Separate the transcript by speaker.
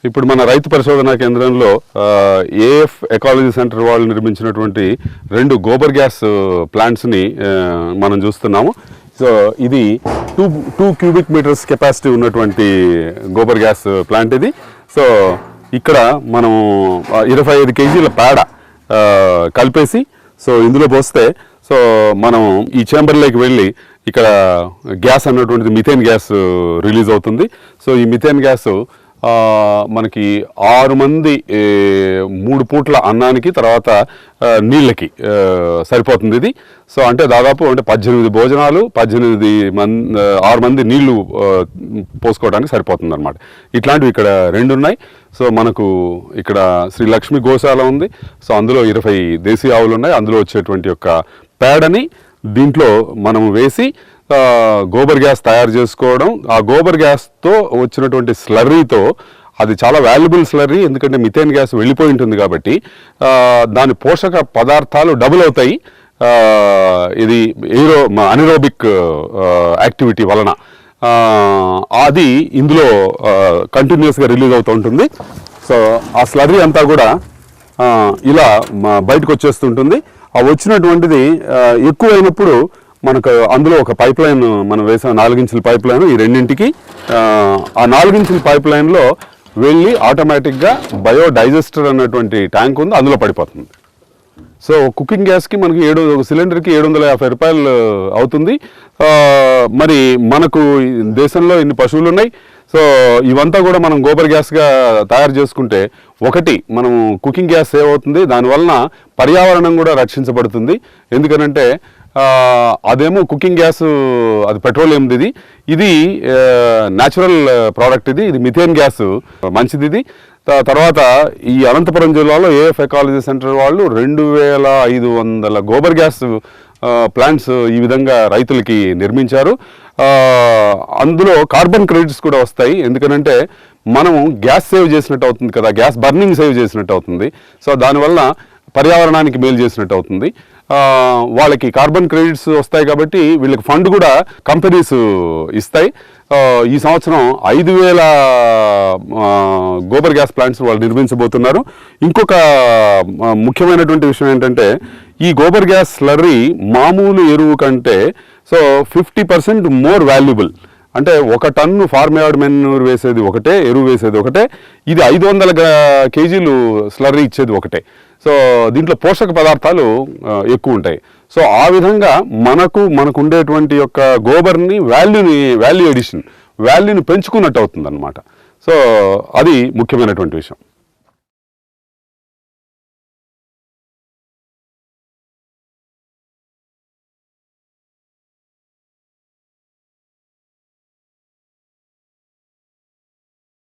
Speaker 1: ఇప్పుడు మన రైతు పరిశోధనా కేంద్రంలో ఏఎఫ్ ఎకాలజీ సెంటర్ వాళ్ళు నిర్మించినటువంటి 2 గోబర్ గ్యాస్ ప్లాంట్స్ని మనం చూస్తున్నాము. సో ఇది 2 క్యూబిక్ మీటర్స్ కెపాసిటీ ఉన్నటువంటి గోబర్ గ్యాస్ ప్లాంట్ ఇది. సో ఇక్కడ మనం 25 కేజీల పేడ కలిపేసి సో ఇందులో పోస్తే సో మనం ఈ చేంబర్లోకి వెళ్ళి ఇక్కడ గ్యాస్ అన్నటువంటిది మిథేన్ గ్యాస్ రిలీజ్ అవుతుంది. సో ఈ మిథేన్ గ్యాస్ మనకి 6 మంది 3 పూట్ల అన్నానికి తర్వాత నీళ్ళకి సరిపోతుంది ఇది. సో అంటే దాదాపు అంటే 18 భోజనాలు 6 మంది నీళ్లు పోసుకోవడానికి సరిపోతుంది అనమాట. ఇట్లాంటివి ఇక్కడ 2 ఉన్నాయి. సో మనకు ఇక్కడ శ్రీ లక్ష్మీ గోశాల ఉంది. సో అందులో 20 దేశీ ఆవులు ఉన్నాయి. అందులో వచ్చేటువంటి యొక్క పేడని దీంట్లో మనం వేసి గోబర్ గ్యాస్ తయారు చేసుకోవడం. ఆ గోబర్ గ్యాస్తో వచ్చినటువంటి స్లర్రీతో అది చాలా వాల్యుబుల్ స్లర్రీ, ఎందుకంటే మిథేన్ గ్యాస్ వెళ్ళిపోయి ఉంటుంది కాబట్టి దాని పోషక పదార్థాలు డబుల్ అవుతాయి. ఇది అనిరోబిక్ యాక్టివిటీ వలన అది ఇందులో కంటిన్యూస్గా రిలీజ్ అవుతూ ఉంటుంది. సో ఆ స్లర్రీ అంతా కూడా ఇలా బయటకు వచ్చేస్తుంటుంది. ఆ వచ్చినటువంటిది ఎక్కువైనప్పుడు మనకు అందులో ఒక పైప్ లైన్ మనం వేసాం, 4 ఇంచుల పైప్ లైన్. ఈ రెండింటికి ఆ 4 ఇంచుల పైప్ లైన్లో వెళ్ళి ఆటోమేటిక్గా బయోడైజెస్టర్ అన్నటువంటి ట్యాంక్ ఉంది, అందులో పడిపోతుంది. సో కుకింగ్ గ్యాస్కి మనకి ఒక సిలిండర్కి 750 రూపాయలు అవుతుంది. మరి మనకు దేశంలో ఇన్ని పశువులు ఉన్నాయి. సో ఇవంతా కూడా మనం గోబర్ గ్యాస్గా తయారు చేసుకుంటే ఒకటి మనం కుకింగ్ గ్యాస్ సేవ్ అవుతుంది, దానివలన పర్యావరణం కూడా రక్షించబడుతుంది. ఎందుకనంటే అదేమో కుకింగ్ గ్యాస్, అది పెట్రోలియంది. ఇది న్యాచురల్ ప్రోడక్ట్, ఇది మిథేన్ గ్యాస్ మంచిది ఇది. తర్వాత ఈ అనంతపురం జిల్లాలో ఏఎఫ్ ఎకాలజీ సెంటర్ వాళ్ళు 2500 గోబర్ గ్యాస్ ప్లాంట్స్ ఈ విధంగా రైతులకి నిర్మించారు. అందులో కార్బన్ క్రెడిట్స్ కూడా వస్తాయి, ఎందుకనంటే మనము గ్యాస్ సేవ్ చేసినట్టు అవుతుంది కదా, గ్యాస్ బర్నింగ్ సేవ్ చేసినట్టు అవుతుంది. సో దానివల్ల పర్యావరణానికి మేలు చేసినట్టు అవుతుంది. వాళ్ళకి కార్బన్ క్రెడిట్స్ వస్తాయి కాబట్టి వీళ్ళకి ఫండ్ కూడా కంపెనీస్ ఇస్తాయి. ఈ సంవత్సరం 5000 గోబర్ గ్యాస్ ప్లాంట్స్ వాళ్ళు నిర్మించబోతున్నారు. ఇంకొక ముఖ్యమైనటువంటి విషయం ఏంటంటే ఈ గోబర్ గ్యాస్ స్లర్రీ మామూలు ఎరువు కంటే సో 50% మోర్ వాల్యుబుల్. అంటే 1 టన్ను ఫార్మ్ యార్డ్ మెన్యూర్ వేసేది ఒకటే, ఎరువు వేసేది ఒకటే, ఇది 500 కేజీలు స్లర్రీ ఇచ్చేది ఒకటే. సో దీంట్లో పోషక పదార్థాలు ఎక్కువ ఉంటాయి. సో ఆ విధంగా మనకు ఉండేటువంటి యొక్క గోబర్ని వాల్యూని పెంచుకున్నట్టు అవుతుంది అన్నమాట. సో అది ముఖ్యమైనటువంటి విషయం.